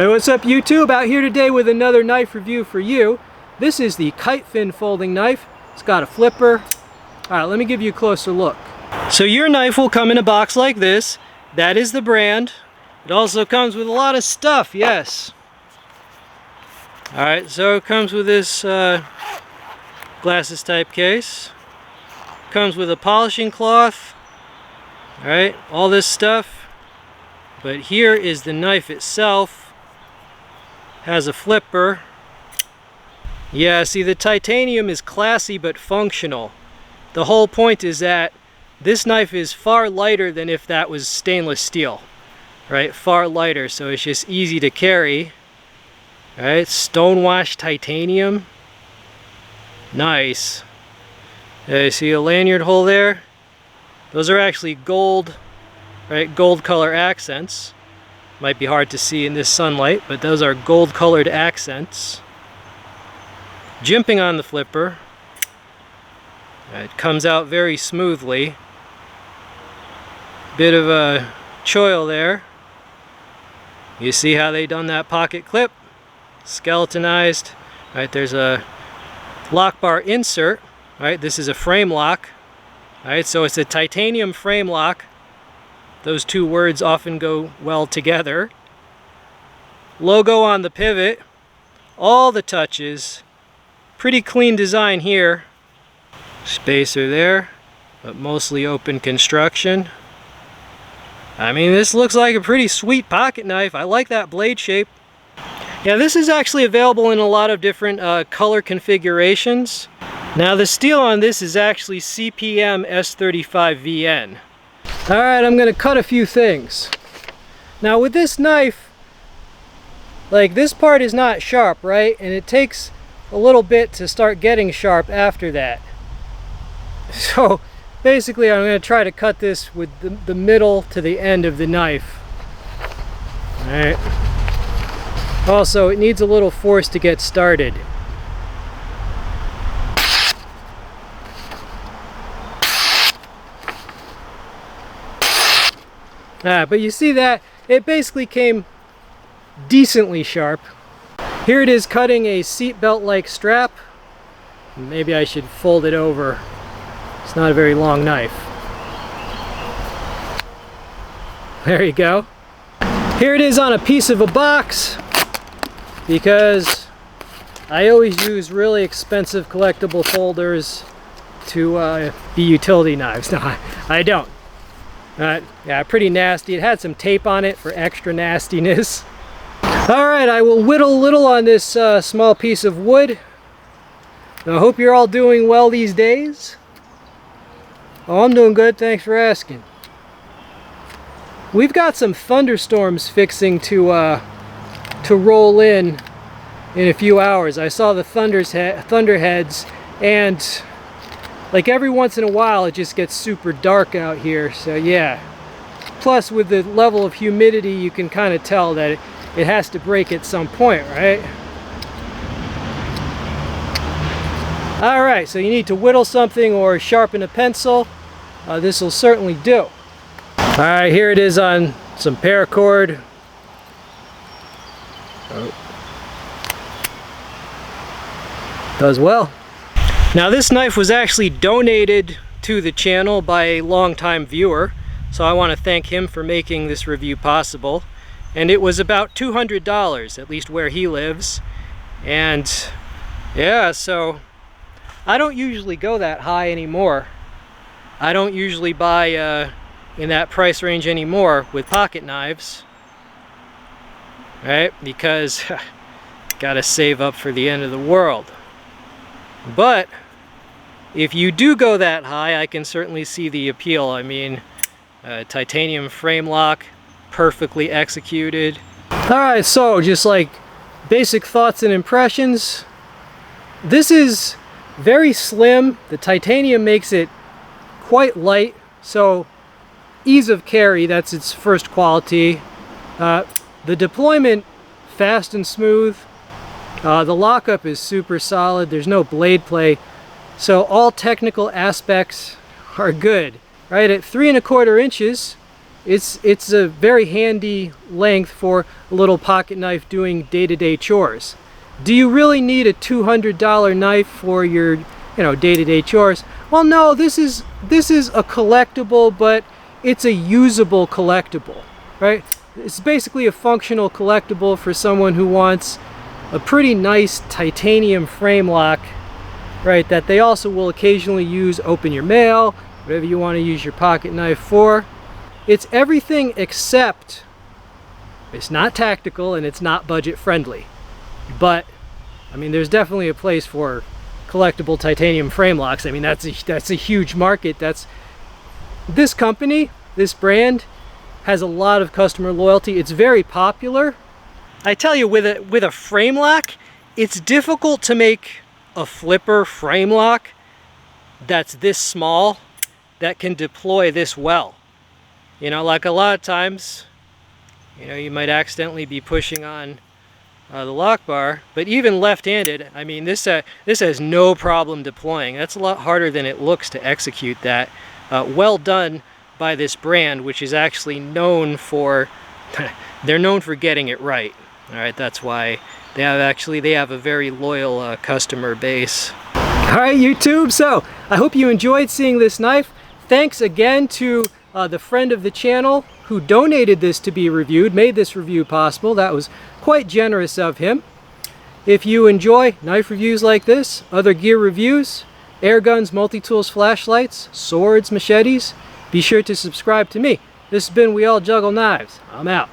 Hey, what's up YouTube? Out here today with another knife review for you. This is the Kitefin folding knife. It's got a flipper. Alright, let me give you a closer look. So your knife will come in a box like this. That is the brand. It also comes with a lot of stuff, yes. Alright, so it comes with this glasses type case. Comes with a polishing cloth. Alright, all this stuff. But here is the knife itself. Has a flipper. Yeah, see, the titanium is classy but functional. The whole point is that this knife is far lighter than if that was stainless steel. Right, far lighter, so it's just easy to carry. Alright, stonewashed titanium. Nice. See a lanyard hole there? Those are actually gold, right? Gold color accents. Might be hard to see in this sunlight, but those are gold colored accents. Jimping on the flipper. It comes out very smoothly. Bit of a choil there. You see how they done that pocket clip? Skeletonized. Right, there's a lock bar insert. Right, this is a Framelock. Right, so it's a titanium Framelock. Those two words often go well together. Logo on the pivot. All the touches. Pretty clean design here. Spacer there, but mostly open construction. I mean, this looks like a pretty sweet pocket knife. I like that blade shape. Yeah, this is actually available in a lot of different color configurations. Now the steel on this is actually CPM S35VN. Alright, I'm going to cut a few things. Now with this knife, like this part is not sharp, right? And it takes a little bit to start getting sharp after that. So basically I'm going to try to cut this with the middle to the end of the knife. Alright. Also, it needs a little force to get started. But you see that it basically came decently sharp. Here it is cutting a seatbelt like strap. Maybe I should fold it over. It's not a very long knife. There you go. Here it is on a piece of a box, because I always use really expensive collectible folders to be utility knives. No, I don't. Yeah, pretty nasty. It had some tape on it for extra nastiness. Alright, I will whittle a little on this small piece of wood. I hope you're all doing well these days. Oh, I'm doing good, thanks for asking. We've got some thunderstorms fixing to roll in a few hours. I saw the thunderheads, and like every once in a while it just gets super dark out here, so yeah. Plus with the level of humidity you can kind of tell that it has to break at some point, right? Alright, so you need to whittle something or sharpen a pencil. This will certainly do. Alright, here it is on some Paracord. Does well. Now this knife was actually donated to the channel by a longtime viewer, so I want to thank him for making this review possible. And it was about $200, at least where he lives. And yeah, so I don't usually go that high anymore. I don't usually buy in that price range anymore with pocket knives. Right? Because gotta save up for the end of the world. But if you do go that high, I can certainly see the appeal. I mean, titanium Framelock, perfectly executed. Alright, so just like basic thoughts and impressions. This is very slim. The titanium makes it quite light, so ease of carry, that's its first quality. The deployment, fast and smooth. The lockup is super solid. There's no blade play, so all technical aspects are good. Right, at 3¼ inches, it's a very handy length for a little pocket knife doing day-to-day chores. Do you really need a $200 knife for your, day-to-day chores? Well, no, this is a collectible, but it's a usable collectible, right? It's basically a functional collectible for someone who wants a pretty nice titanium frame lock, right, that they also will occasionally use, open your mail, whatever you want to use your pocket knife for. It's everything except it's not tactical and it's not budget friendly. But I mean, there's definitely a place for collectible titanium frame locks. I mean, that's a huge market. This company, this brand, has a lot of customer loyalty. It's very popular. I tell you, with a frame lock, it's difficult to make a flipper frame lock that's this small that can deploy this well. Like a lot of times, you might accidentally be pushing on the lock bar, but even left-handed, I mean, this has no problem deploying. That's a lot harder than it looks to execute that. Well done by this brand, which is actually known for, they're known for getting it right. All right, that's why they have a very loyal customer base. All right, YouTube, so I hope you enjoyed seeing this knife. Thanks again to the friend of the channel who donated this to be reviewed, made this review possible. That was quite generous of him. If you enjoy knife reviews like this, other gear reviews, air guns, multi-tools, flashlights, swords, machetes, be sure to subscribe to me. This has been We All Juggle Knives. I'm out.